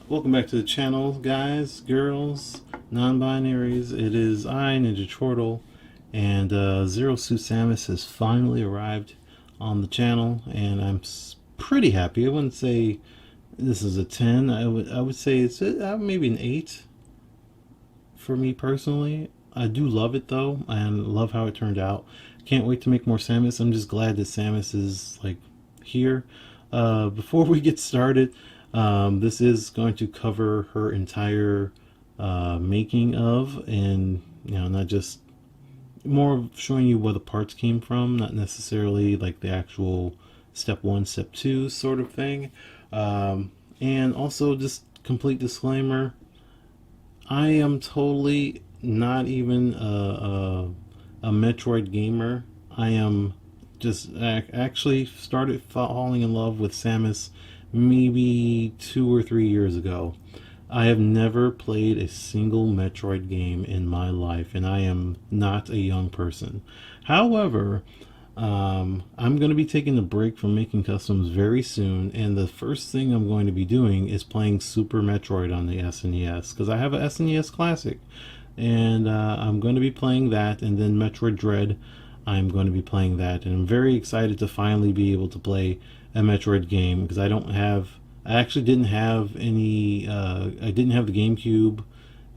Welcome back to the channel, guys, girls, non-binaries. It is I, Ninja Turtle, and Zero Suit Samus has finally arrived on the channel, and I'm pretty happy. I wouldn't say this is a 10. I would say it's maybe an 8 for me personally. I do love it though, and love how it turned out. Can't wait to make more Samus. I'm just glad that Samus is like here. Before we get started, this is going to cover her entire making of, and not just more of showing you where the parts came from, not necessarily like the actual step one, step two sort of thing. And also, just complete disclaimer: I am totally not even a Metroid gamer. I am just actually started falling in love with Samus maybe 2 or 3 years ago. I have never played a single Metroid game in my life, and I am not a young person. However, I'm going to be taking a break from making customs very soon, and the first thing I'm going to be doing is playing Super Metroid on the SNES, because I have a SNES Classic, and I'm going to be playing that, and then Metroid Dread, I'm going to be playing that, and I'm very excited to finally be able to play a Metroid game, because I actually didn't have any, I didn't have the GameCube,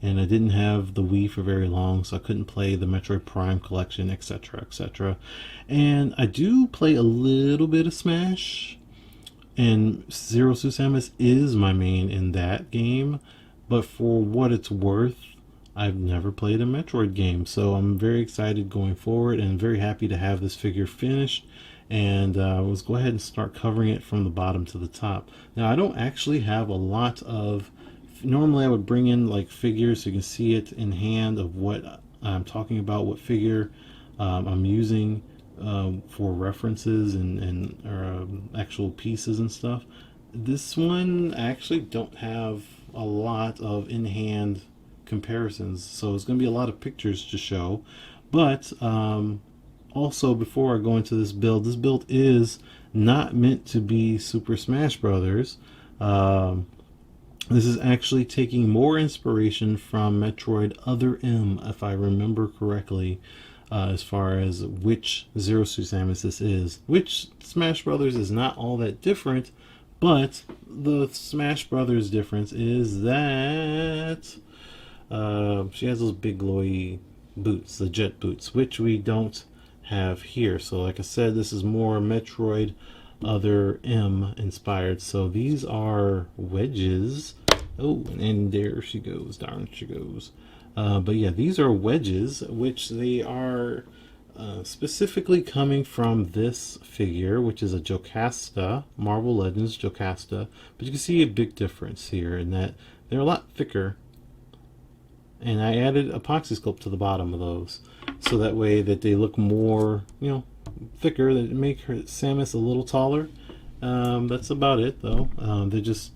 and I didn't have the Wii for very long, so I couldn't play the Metroid Prime collection, etc., etc. And I do play a little bit of Smash, and Zero Suit Samus is my main in that game, but for what it's worth, I've never played a Metroid game, so I'm very excited going forward, and very happy to have this figure finished. And let's go ahead and start covering it from the bottom to the top. Now, I don't actually have a lot of. Normally, I would bring in like figures so you can see it in hand of what I'm talking about, what figure I'm using for references and actual pieces and stuff. This one I actually don't have a lot of in hand comparisons, so it's going to be a lot of pictures to show. But also, before I go into this build is not meant to be Super Smash Brothers. This is actually taking more inspiration from Metroid Other M, if I remember correctly, as far as which Zero Suit Samus this is. Which Smash Brothers is not all that different, but the Smash Brothers difference is that she has those big glowy boots, the jet boots, which we don't have here. So like I said, this is more Metroid Other M inspired. So these are wedges. Oh, and there she goes. Darn, she goes. But yeah, these are wedges, which they are specifically coming from this figure, which is a Jocasta, Marvel Legends Jocasta. But you can see a big difference here in that they're a lot thicker, and I added epoxy sculpt to the bottom of those, so that way that they look more, thicker, that make her Samus a little taller. That's about it, though. They're just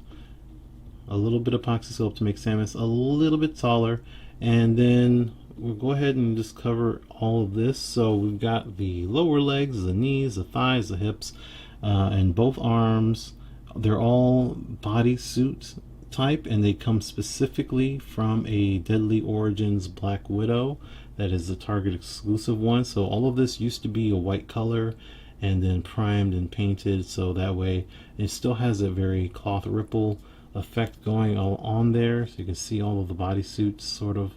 a little bit of epoxy sculpt to make Samus a little bit taller, and then we'll go ahead and just cover all of this. So we've got the lower legs, the knees, the thighs, the hips, and both arms. They're all bodysuit type, and they come specifically from a Deadly Origins Black Widow. That is the Target exclusive one. So all of this used to be a white color and then primed and painted, so that way it still has a very cloth ripple effect going on there, so you can see all of the bodysuit sort of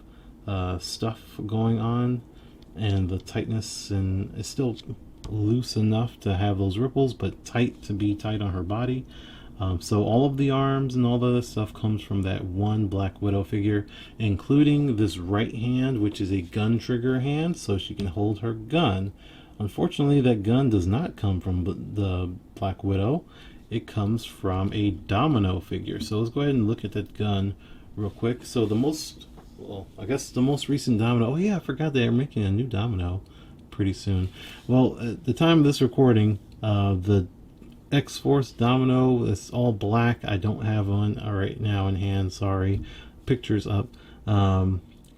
stuff going on, and the tightness, and it's still loose enough to have those ripples, but tight to be tight on her body. So all of the arms and all the other stuff comes from that one Black Widow figure, including this right hand, which is a gun trigger hand, so she can hold her gun. Unfortunately, that gun does not come from the Black Widow. It comes from a Domino figure. So let's go ahead and look at that gun real quick. So I guess the most recent Domino. Oh yeah, I forgot they're making a new Domino pretty soon. Well, at the time of this recording, the X-Force Domino is all black. I don't have one right now in hand, sorry. Pictures up.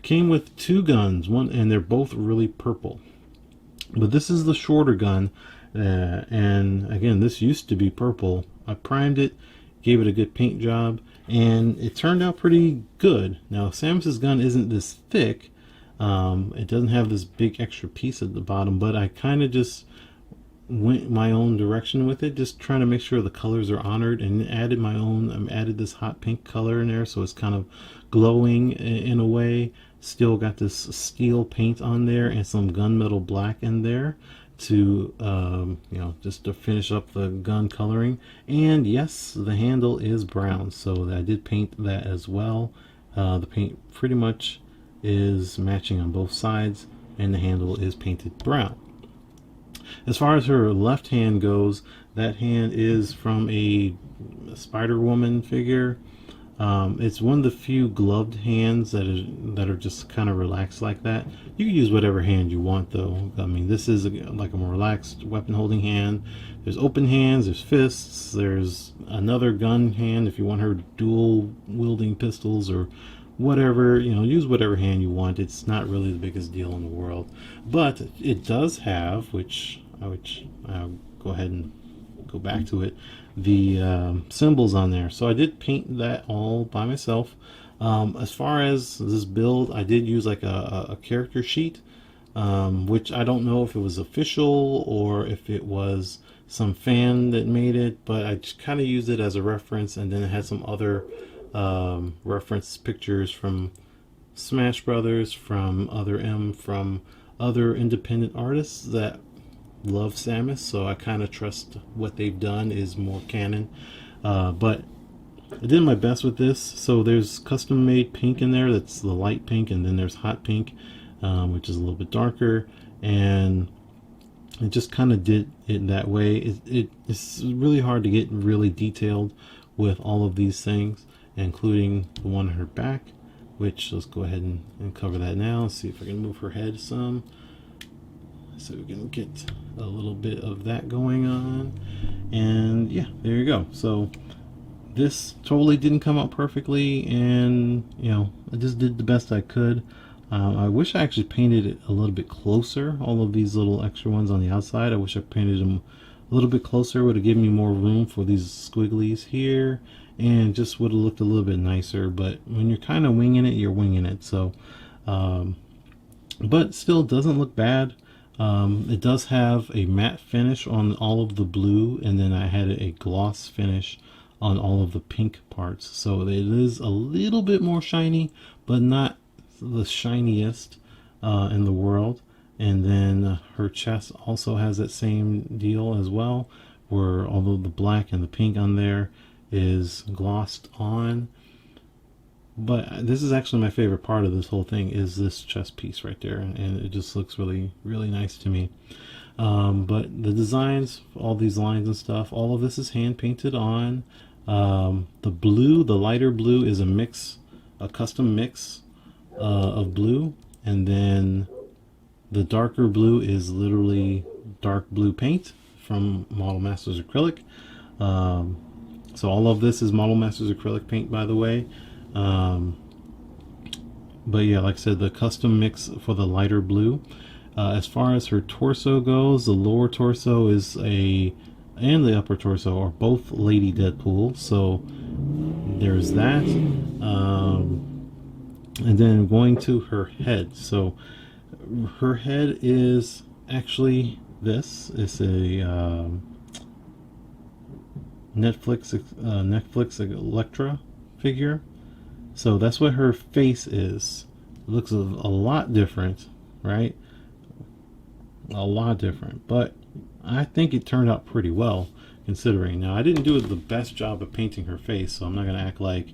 Came with two guns, one, and they're both really purple. But this is the shorter gun, and again, this used to be purple. I primed it, gave it a good paint job, and it turned out pretty good. Now Samus's gun isn't this thick, it doesn't have this big extra piece at the bottom, but I kind of just went my own direction with it, just trying to make sure the colors are honored, and added my own. Added this hot pink color in there, so it's kind of glowing in a way. Still got this steel paint on there and some gunmetal black in there to you know, just to finish up the gun coloring. And yes, the handle is brown, so I did paint that as well. The paint pretty much is matching on both sides, and the handle is painted brown. As far as her left hand goes, that hand is from a Spider-Woman figure. It's one of the few gloved hands that are just kind of relaxed like that. You can use whatever hand you want, though. I mean, this is like a more relaxed weapon holding hand. There's open hands, there's fists, there's another gun hand if you want her dual wielding pistols or whatever. You know, use whatever hand you want. It's not really the biggest deal in the world, but it does have, which I'll go ahead and go back to it, the symbols on there. So I did paint that all by myself. As far as this build, I did use like a character sheet, which I don't know if it was official or if it was some fan that made it, but I just kind of used it as a reference, and then it had some other reference pictures from Smash Brothers, from other independent artists that love Samus, so I kind of trust what they've done is more canon. But I did my best with this. So there's custom made pink in there, that's the light pink, and then there's hot pink, which is a little bit darker, and it just kind of did it that way. It's really hard to get really detailed with all of these things, including the one on her back, which let's go ahead and cover that now. Let's see if I can move her head some, so we can get a little bit of that going on. And yeah, there you go. So this totally didn't come out perfectly, and you know, I just did the best I could. I wish I actually painted it a little bit closer. All of these little extra ones on the outside, I wish I painted them a little bit closer. Would have given me more room for these squigglies here, and just would have looked a little bit nicer. But when you're kind of winging it, you're winging it. So but still doesn't look bad. It does have a matte finish on all of the blue, and then I had a gloss finish on all of the pink parts. So it is a little bit more shiny, but not the shiniest in the world. And then her chest also has that same deal as well, where although the black and the pink on there is glossed on. But this is actually my favorite part of this whole thing, is this chest piece right there, and it just looks really, really nice to me. But the designs, all these lines and stuff, all of this is hand painted on. The blue, the lighter blue, is a custom mix of blue, and then the darker blue is literally dark blue paint from Model Masters acrylic. So all of this is Model Masters acrylic paint, by the way. But yeah, like I said, the custom mix for the lighter blue. As far as her torso goes, the lower torso and the upper torso are both Lady Deadpool, so there's that. And then going to her head, so her head is actually this. It's a Netflix Electra figure. So that's what her face is. It looks a lot different, right? A lot different, but I think it turned out pretty well considering. Now, I didn't do the best job of painting her face, so I'm not going to act like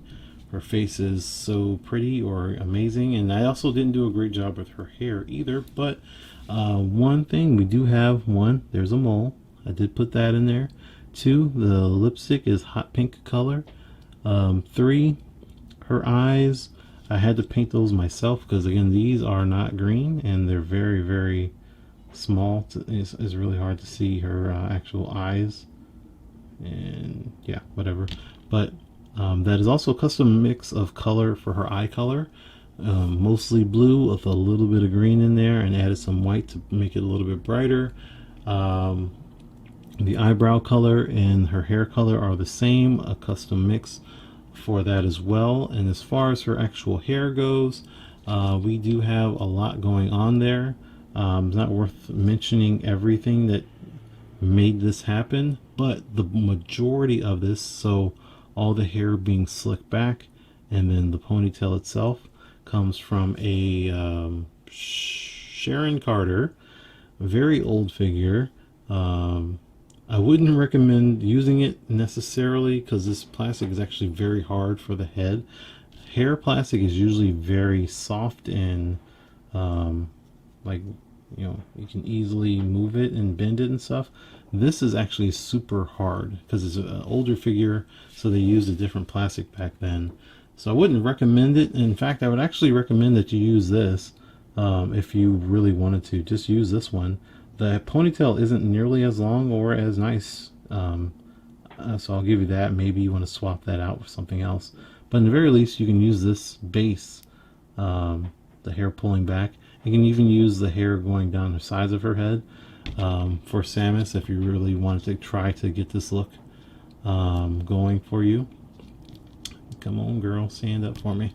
her face is so pretty or amazing. And I also didn't do a great job with her hair either. But one thing we do have, one, there's a mole. I did put that in there. 2, the lipstick is hot pink color. 3, her eyes, I had to paint those myself because again, these are not green and they're very, very small. It's really hard to see her actual eyes, and yeah, whatever. But that is also a custom mix of color for her eye color, mostly blue with a little bit of green in there, and added some white to make it a little bit brighter. The eyebrow color and her hair color are the same, a custom mix for that as well. And as far as her actual hair goes, we do have a lot going on there. It's not worth mentioning everything that made this happen, but the majority of this, so all the hair being slicked back and then the ponytail itself, comes from a Sharon Carter, very old figure. I wouldn't recommend using it necessarily because this plastic is actually very hard for the head. Hair plastic is usually very soft and like, you know, you can easily move it and bend it and stuff. This is actually super hard because it's an older figure, so they used a different plastic back then. So I wouldn't recommend it. In fact, I would actually recommend that you use this if you really wanted to. Just use this one. The ponytail isn't nearly as long or as nice, so I'll give you that. Maybe you want to swap that out with something else. But in the very least, you can use this base, the hair pulling back. You can even use the hair going down the sides of her head for Samus if you really wanted to try to get this look going for you. Come on, girl, stand up for me.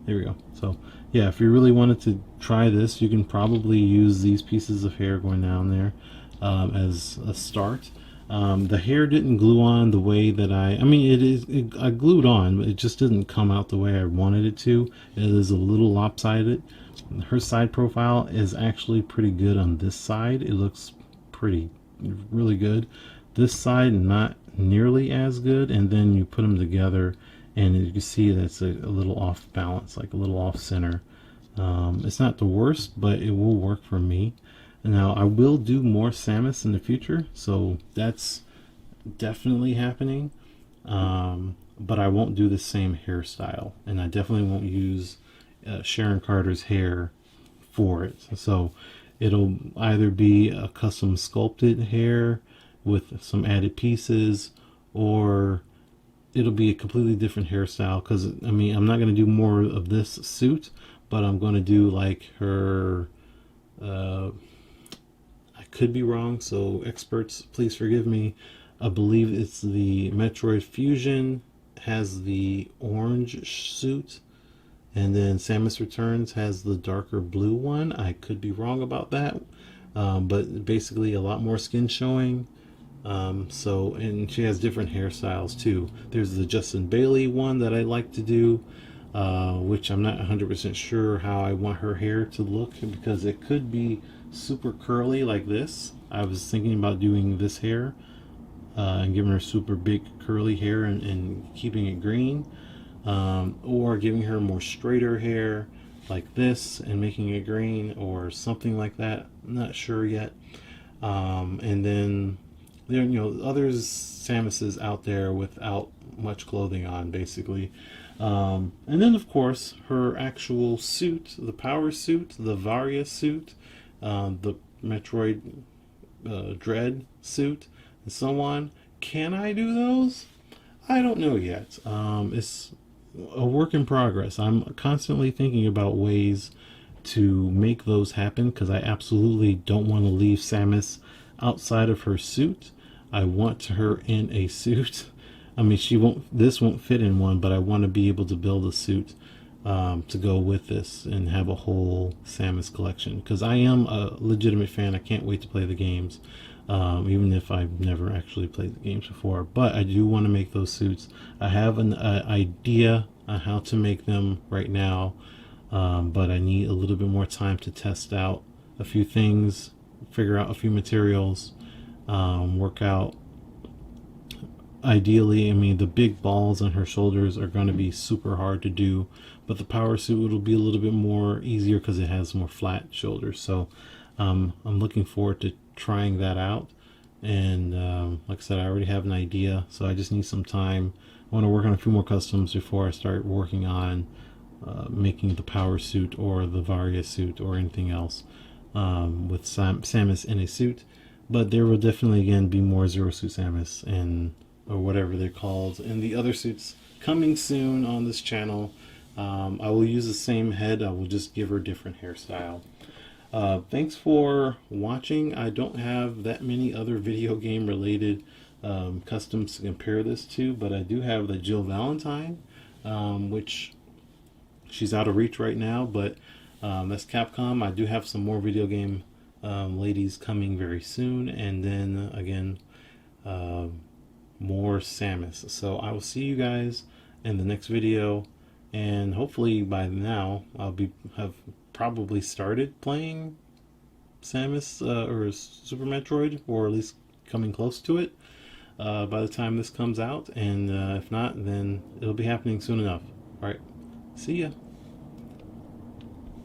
There we go. So yeah, if you really wanted to try this, you can probably use these pieces of hair going down there as a start. The hair didn't glue on the way that I mean, I glued on, but it just didn't come out the way I wanted it to. It is a little lopsided. Her side profile is actually pretty good on this side. It looks really good. This side, not nearly as good. And then you put them together, and you can see that's a little off balance, like a little off center. It's not the worst, but it will work for me. Now, I will do more Samus in the future, so that's definitely happening. But I won't do the same hairstyle, and I definitely won't use Sharon Carter's hair for it. So it'll either be a custom sculpted hair with some added pieces, or it'll be a completely different hairstyle. Because I mean, I'm not going to do more of this suit, but I'm going to do like her I could be wrong, so experts, please forgive me. I believe it's the Metroid Fusion has the orange suit, and then Samus Returns has the darker blue one. I could be wrong about that, but basically a lot more skin showing. So, and she has different hairstyles too. There's the Justin Bailey one that I like to do, which I'm not 100% sure how I want her hair to look, because it could be super curly like this. I was thinking about doing this hair and giving her super big curly hair and keeping it green, or giving her more straighter hair like this and making it green, or something like that. I'm not sure yet. And then there, you know, others Samuses out there without much clothing on, basically. And then of course her actual suit, the power suit, the Varia suit, the Metroid Dread suit, and so on. Can I do those? I don't know yet. It's a work in progress. I'm constantly thinking about ways to make those happen, because I absolutely don't want to leave Samus outside of her suit. I want her in a suit. I mean, this won't fit in one, but I want to be able to build a suit to go with this and have a whole Samus collection, because I am a legitimate fan. I can't wait to play the games, even if I've never actually played the games before. But I do want to make those suits. I have an idea on how to make them right now, but I need a little bit more time to test out a few things, figure out a few materials, work out. Ideally, I mean, the big balls on her shoulders are going to be super hard to do, but the power suit will be a little bit more easier because it has more flat shoulders. So I'm looking forward to trying that out. And like I said, I already have an idea, so I just need some time. I want to work on a few more customs before I start working on making the power suit or the Varia suit or anything else with Samus in a suit. But there will definitely again be more Zero Suit Samus and or whatever they're called, and the other suits coming soon on this channel. I will use the same head. I will just give her a different hairstyle. Thanks for watching. I don't have that many other video game related customs to compare this to, but I do have the Jill Valentine, which she's out of reach right now, but that's Capcom. I do have some more video game ladies coming very soon, and then again, more Samus. So I will see you guys in the next video, and hopefully by now I'll have probably started playing Samus or Super Metroid, or at least coming close to it by the time this comes out. And if not, then it'll be happening soon enough. All right, see ya.